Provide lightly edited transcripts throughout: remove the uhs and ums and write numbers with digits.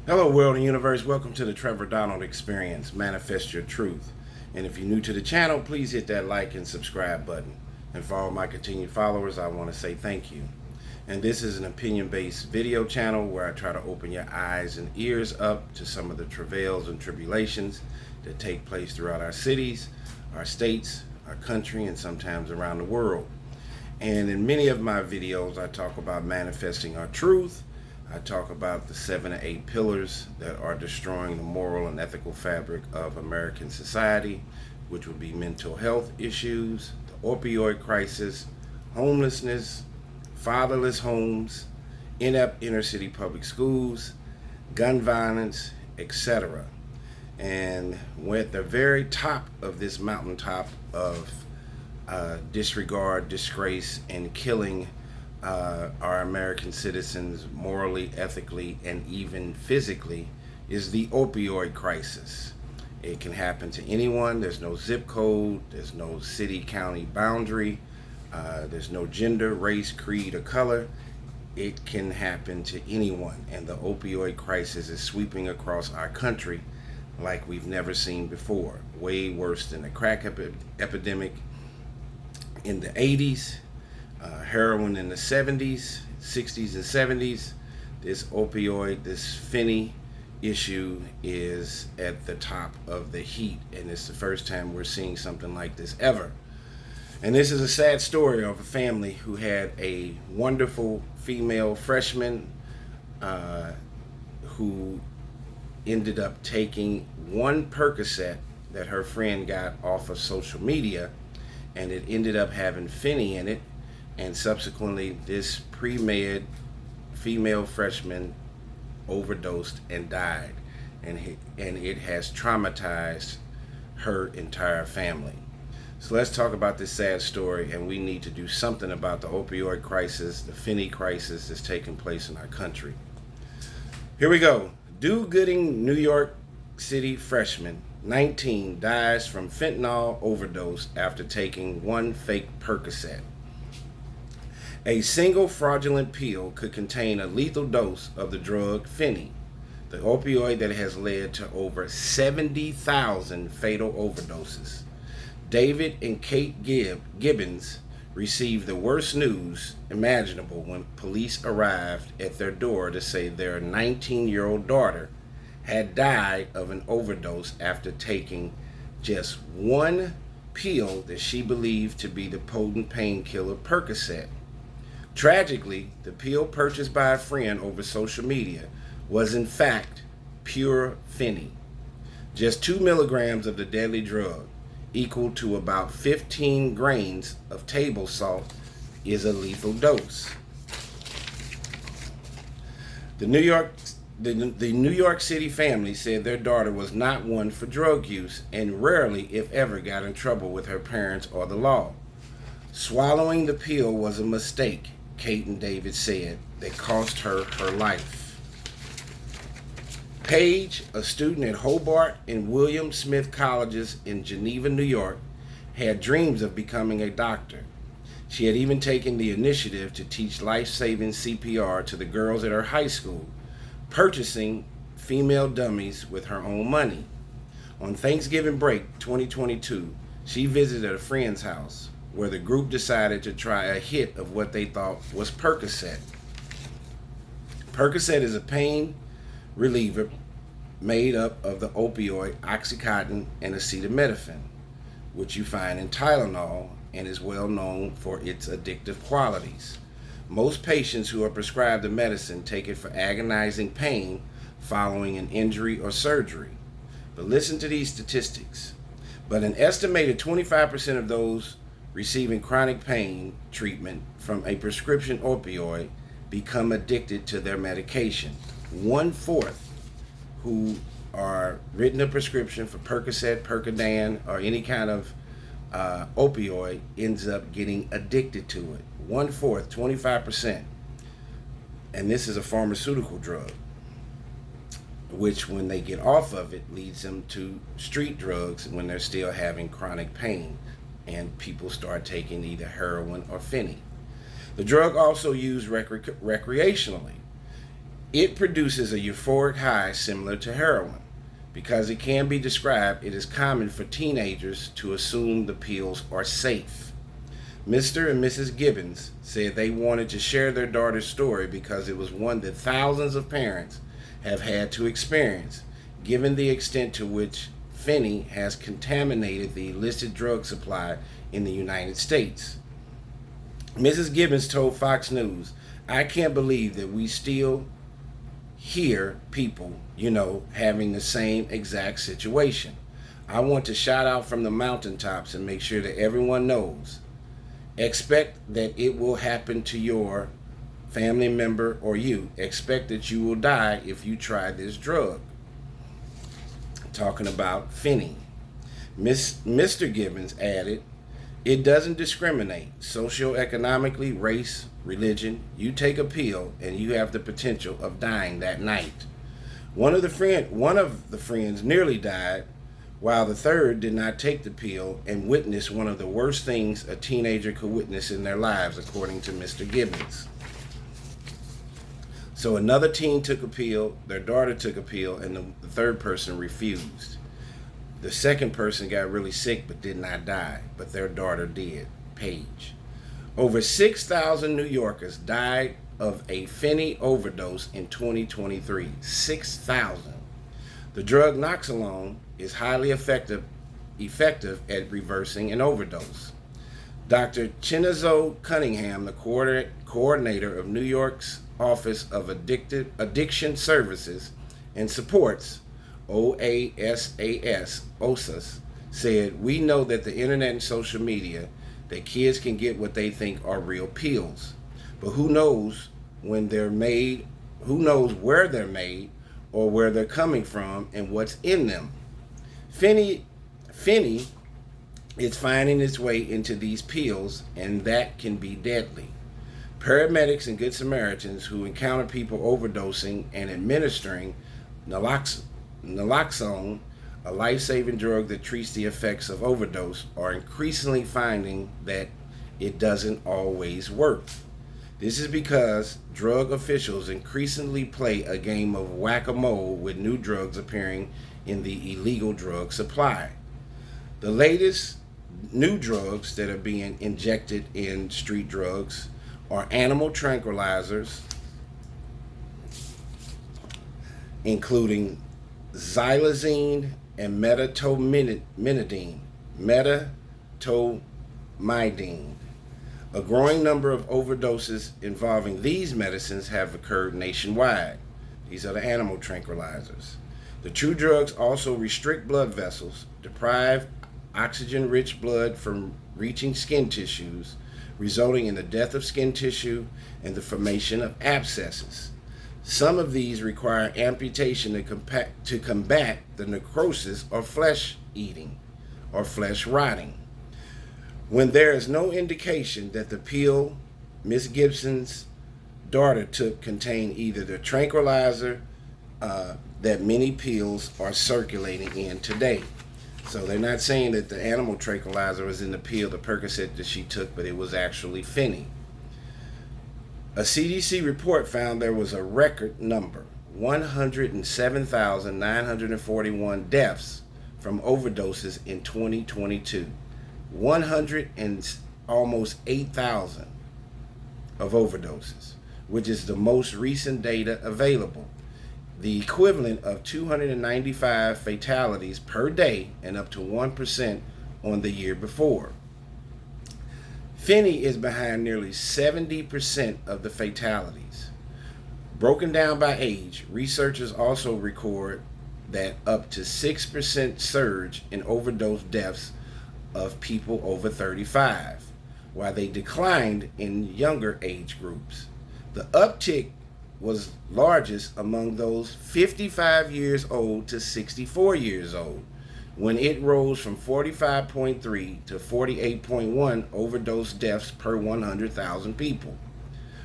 Hello, world and universe. Welcome to the Trevor Donald Experience. Manifest your truth. And if you're new to the channel, please hit that like and subscribe button. And for all my continued followers, I want to say thank you. And this is an opinion-based video channel where I try to open your eyes and ears up to some of the travails and tribulations that take place throughout our cities, our states, our country, and sometimes around the world. And in many of my videos, I talk about manifesting our truth. I talk about the 7 or 8 pillars that are destroying the moral and ethical fabric of American society, which would be mental health issues, the opioid crisis, homelessness, fatherless homes, inept inner city public schools, gun violence, etc. And we're at the very top of this mountaintop of disregard, disgrace, and killing our American citizens morally, ethically, and even physically is the opioid crisis. It can happen to anyone. There's no zip code. There's no city-county boundary. There's no gender, race, creed, or color. It can happen to anyone. And the opioid crisis is sweeping across our country like we've never seen before. Way worse than the crack epidemic in the 80s. Heroin in the 70s, 60s, and 70s. This opioid, this Finney issue is at the top of the heat, and it's the first time we're seeing something like this ever. And this is a sad story of a family who had a wonderful female freshman who ended up taking one Percocet that her friend got off of social media, and it ended up having Finney in it. And subsequently, this pre-med female freshman overdosed and died. And it has traumatized her entire family. So let's talk about this sad story, and we need to do something about the opioid crisis, the Finney crisis that's taking place in our country. Here we go. Do-gooding New York City freshman, 19, dies from fentanyl overdose after taking one fake Percocet. A single fraudulent pill could contain a lethal dose of the drug Finney, the opioid that has led to over 70,000 fatal overdoses. David and Kate Gibbons received the worst news imaginable when police arrived at their door to say their 19-year-old daughter had died of an overdose after taking just one pill that she believed to be the potent painkiller Percocet. Tragically, the pill purchased by a friend over social media was in fact pure Finney. Just 2 milligrams of the deadly drug, equal to about 15 grains of table salt, is a lethal dose. The New York City family said their daughter was not one for drug use and rarely, if ever, got in trouble with her parents or the law. Swallowing the pill was a mistake, Kate and David said, that cost her her life. Paige, a student at Hobart and William Smith Colleges in Geneva, New York, had dreams of becoming a doctor. She had even taken the initiative to teach life-saving CPR to the girls at her high school, purchasing female dummies with her own money. On Thanksgiving break 2022, she visited a friend's house, where the group decided to try a hit of what they thought was Percocet. Percocet is a pain reliever made up of the opioid Oxycontin and acetaminophen, which you find in Tylenol, and is well known for its addictive qualities. Most patients who are prescribed the medicine take it for agonizing pain following an injury or surgery. But listen to these statistics. But an estimated 25% of those receiving chronic pain treatment from a prescription opioid become addicted to their medication. 1/4 who are written a prescription for Percocet, Percodan, or any kind of opioid ends up getting addicted to it. 1/4, 25%. And this is a pharmaceutical drug, which when they get off of it leads them to street drugs when they're still having chronic pain, and people start taking either heroin or Finney. The drug also used recreationally It produces a euphoric high similar to heroin. Because it can be described, it is common for teenagers to assume the pills are safe. Mr. and Mrs. Gibbons said they wanted to share their daughter's story because it was one that thousands of parents have had to experience, given the extent to which Finney has contaminated the illicit drug supply in the United States. Mrs. Gibbons told Fox News, "I can't believe that we still hear people, having the same exact situation. I want to shout out from the mountaintops and make sure that everyone knows. Expect that it will happen to your family member or you. Expect that you will die if you try this drug." Talking about Finney. Mr. Gibbons added, "It doesn't discriminate socioeconomically, race, religion. You take a pill and you have the potential of dying that night. One of the friends nearly died, while the third did not take the pill and witnessed one of the worst things a teenager could witness in their lives," according to Mr. Gibbons. So another teen took a pill, their daughter took a pill, and the third person refused. The second person got really sick but did not die, but their daughter did, Paige. Over 6,000 New Yorkers died of a Finney overdose in 2023. 6,000. The drug Naloxone is highly effective at reversing an overdose. Dr. Ntanyl Cunningham, the coordinator of New York's Office of Addiction Services and Supports, OASAS, said, "We know that the internet and social media, that kids can get what they think are real pills. But who knows when they're made, who knows where they're made, or where they're coming from and what's in them. Finney is finding its way into these pills, and that can be deadly. Paramedics and Good Samaritans who encounter people overdosing and administering Naloxone, a life-saving drug that treats the effects of overdose, are increasingly finding that it doesn't always work. This is because drug officials increasingly play a game of whack-a-mole with new drugs appearing in the illegal drug supply. The latest new drugs that are being injected in street drugs are animal tranquilizers, including xylazine and medetomidine. A growing number of overdoses involving these medicines have occurred nationwide. These are the animal tranquilizers. The true drugs also restrict blood vessels, deprive oxygen-rich blood from reaching skin tissues, resulting in the death of skin tissue and the formation of abscesses. Some of these require amputation to combat the necrosis or flesh eating or flesh rotting. When there is no indication that the pill Miss Gibson's daughter took contained either the tranquilizer that many pills are circulating in today. So they're not saying that the animal tranquilizer was in the pill, the Percocet that she took, but it was actually Finney. A CDC report found there was a record number, 107,941 deaths from overdoses in 2022. 100 and almost 8,000 of overdoses, which is the most recent data available. The equivalent of 295 fatalities per day and up to 1% on the year before. Finney is behind nearly 70% of the fatalities. Broken down by age, researchers also record that up to 6% surge in overdose deaths of people over 35, while they declined in younger age groups. The uptick was largest among those 55 years old to 64 years old, when it rose from 45.3 to 48.1 overdose deaths per 100,000 people.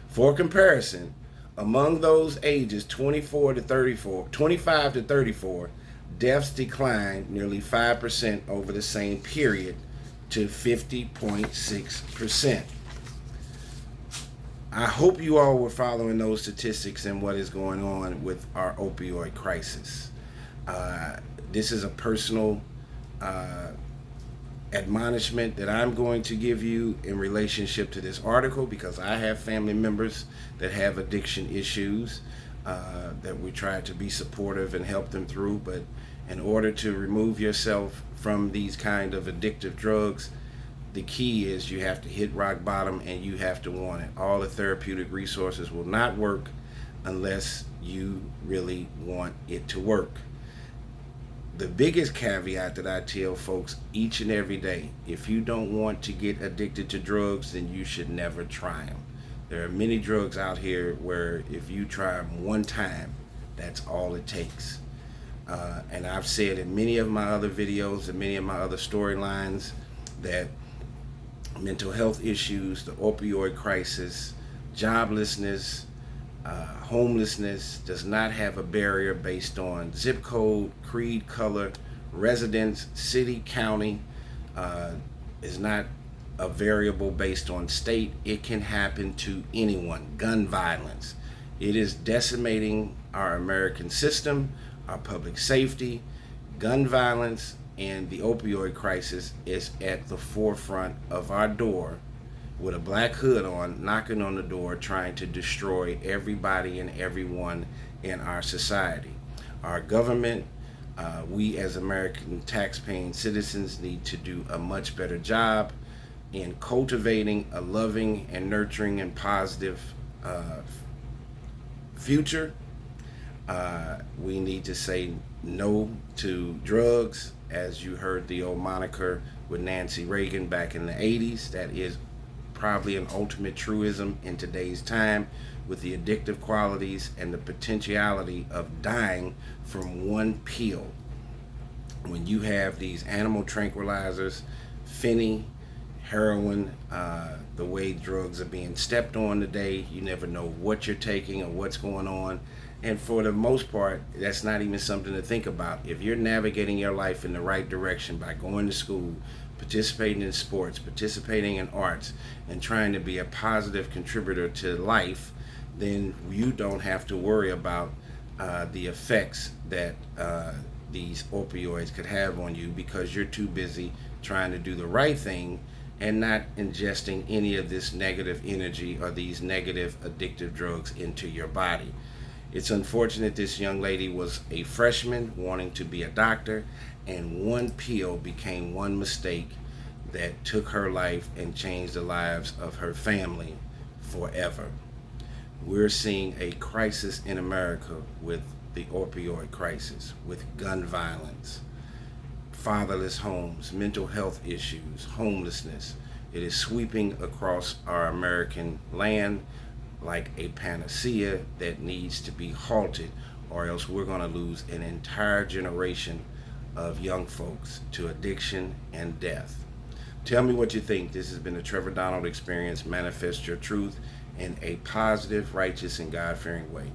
For comparison, among those ages 25 to 34, deaths declined nearly 5% over the same period to 50.6%. I hope you all were following those statistics and what is going on with our opioid crisis. Uh, this is a personal admonishment that I'm going to give you in relationship to this article, because I have family members that have addiction issues that we try to be supportive and help them through. But in order to remove yourself from these kind of addictive drugs, the key is you have to hit rock bottom and you have to want it. All the therapeutic resources will not work unless you really want it to work. The biggest caveat that I tell folks each and every day: if you don't want to get addicted to drugs, then you should never try them. There are many drugs out here where if you try them one time, that's all it takes. And I've said in many of my other videos and many of my other storylines that mental health issues, the opioid crisis, joblessness, homelessness does not have a barrier based on zip code, creed, color, residence, city, county. Is not a variable based on state. It can happen to anyone. Gun violence. It is decimating our American system, our public safety. Gun violence and the opioid crisis is at the forefront of our door, with a black hood on, knocking on the door, trying to destroy everybody and everyone in our society. Our government, we as American tax-paying citizens need to do a much better job in cultivating a loving and nurturing and positive future. We need to say no to drugs, as you heard the old moniker with Nancy Reagan back in the 80s. That is probably an ultimate truism in today's time, with the addictive qualities and the potentiality of dying from one pill. When you have these animal tranquilizers, Finney, heroin, the way drugs are being stepped on today, you never know what you're taking or what's going on. And for the most part, that's not even something to think about. If you're navigating your life in the right direction by going to school, participating in sports, participating in arts, and trying to be a positive contributor to life, then you don't have to worry about the effects that these opioids could have on you, because you're too busy trying to do the right thing and not ingesting any of this negative energy or these negative addictive drugs into your body. It's unfortunate this young lady was a freshman wanting to be a doctor, and one pill became one mistake that took her life and changed the lives of her family forever. We're seeing a crisis in America with the opioid crisis, with gun violence, fatherless homes, mental health issues, homelessness. It is sweeping across our American land like a panacea that needs to be halted, or else we're going to lose an entire generation of young folks to addiction and death. Tell me what you think. This has been the Trevor Donald Experience. Manifest your truth in a positive, righteous, and God-fearing way.